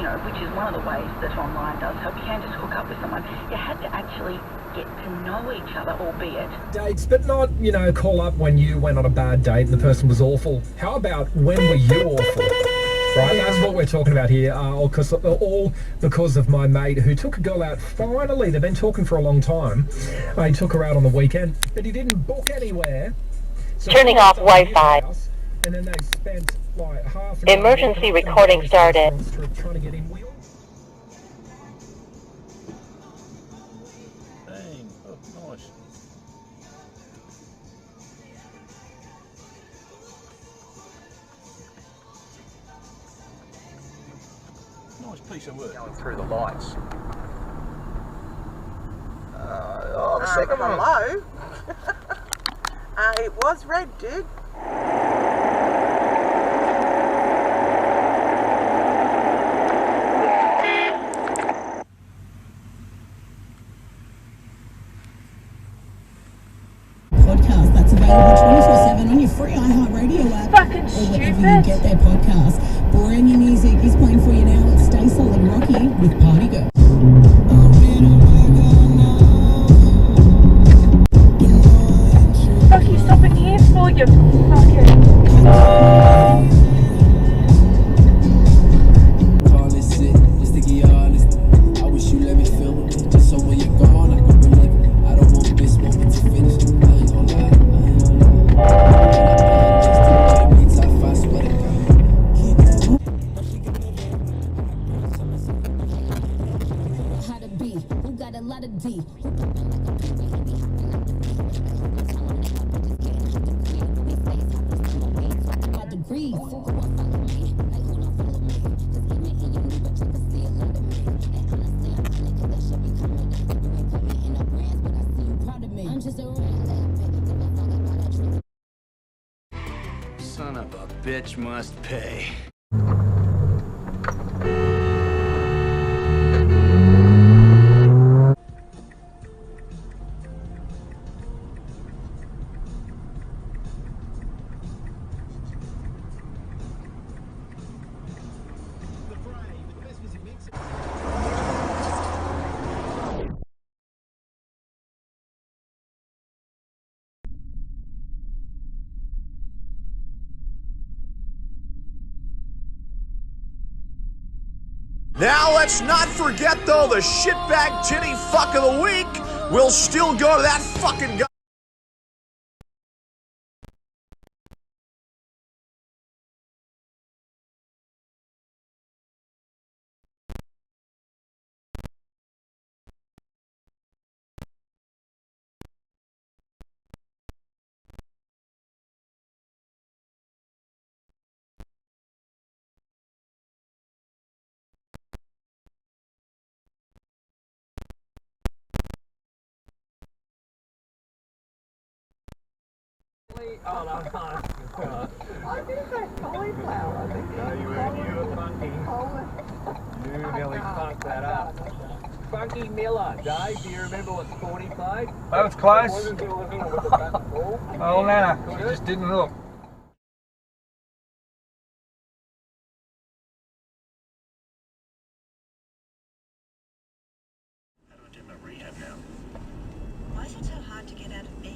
know, which is one of the ways that online does help. You can just hook up with someone. You had to actually get to know each other, albeit dates, but not, you know, call up when you went on a bad date and the person was awful. How about when were you awful? Right, that's what we're talking about here. All because of my mate who took a girl out. Finally, they've been talking for a long time. He took her out on the weekend, but he didn't book anywhere. So turning off Wi-Fi. And then they spent like half an Emergency recording started. Trying to get in wheels. Bang. Oh, nice. Nice piece of work. Going through the lights. The second one. Hello? It was red, dude. Podcast that's available 24/7 on your free iHeartRadio app fucking or wherever stupid. you get their podcasts. Brand new music is playing for you now. It's Stay Solid Rocky with Party Girl. Fuck you, stop it here for you fucking... I wish you let me feel it. Just so when you're gone, I can relive it. I don't want this moment to finish. I ain't gonna lie, I ain't gonna lie. Just to me, top 5 sweater guy. How to be, who got a lot of D. By degrees. I'm just a Son of a bitch must pay. Now let's not forget though, the shitbag tinny fuck of the week will still go to that fucking guy. Oh, no, I think that's cauliflower. I think no, you were funky. You nearly fucked that up. Funky Miller, Dave, do you remember what sport he played? That was close. Oh, Nana, she just didn't look. How do I do my rehab now? Why is it so hard to get out of bed?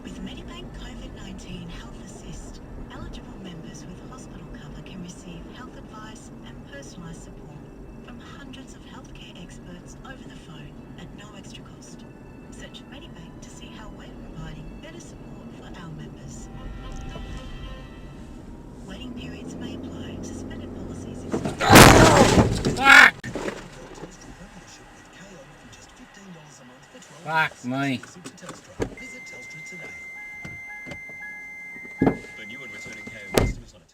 With Medibank COVID-19 Health Assist, eligible members with hospital cover can receive health advice and personalised support from hundreds of healthcare experts over the phone at no extra cost. Search Medibank to see how we're providing better support for our members. Waiting periods may apply. Suspended policies Fuck me. The new and returning KO customers on a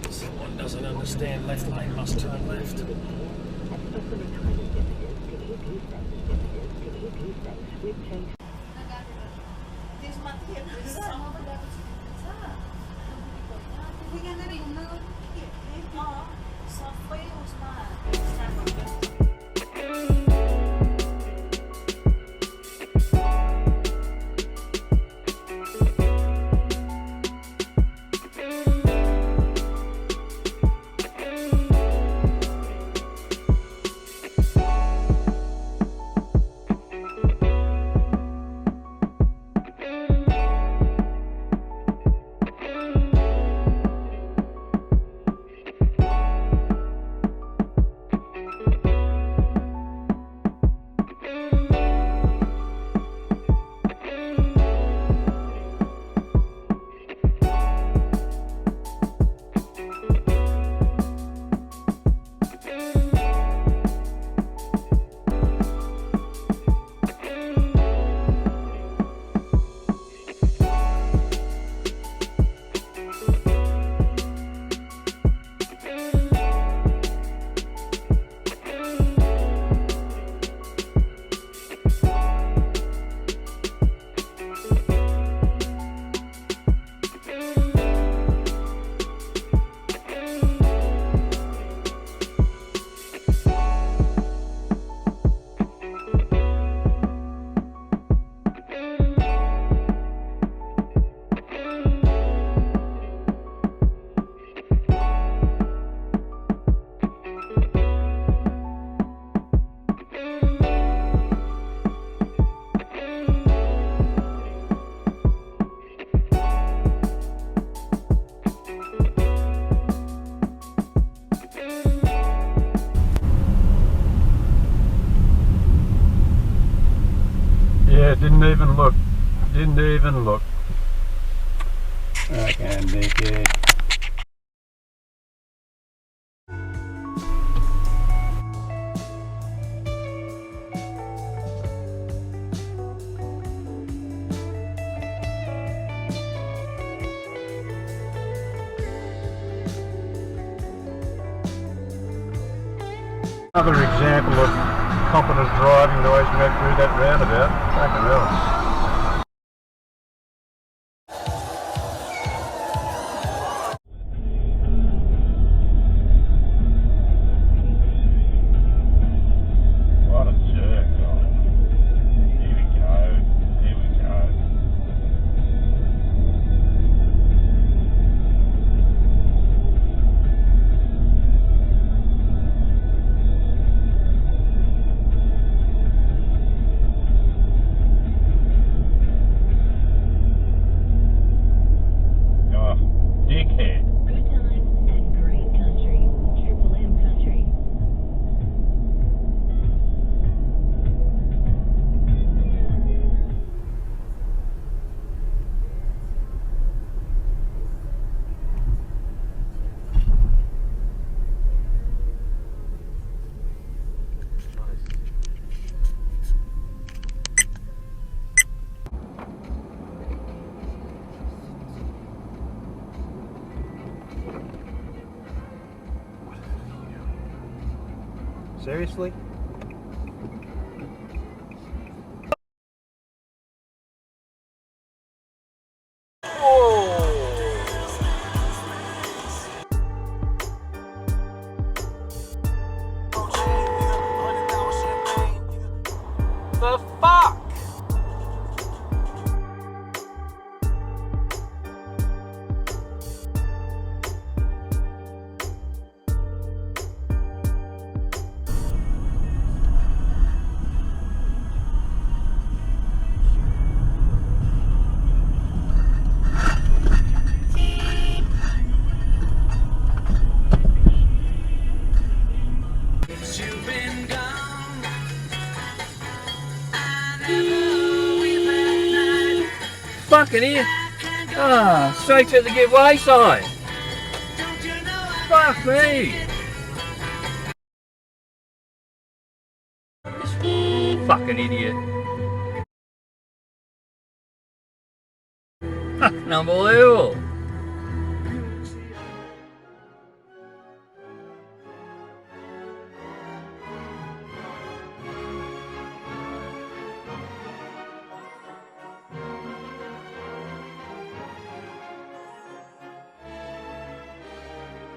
Someone doesn't understand left lane must turn left. Yeah, didn't even look. Didn't even look. I can make it. Another example of competent driving the way she went through that roundabout. Fucking hell. What a jerk, guys. Here we go. Here we go. Seriously? The fuck? Fucking here. Ah, straight to the giveaway sign. Fuck me. Fucking idiot. Fucking unbelievable.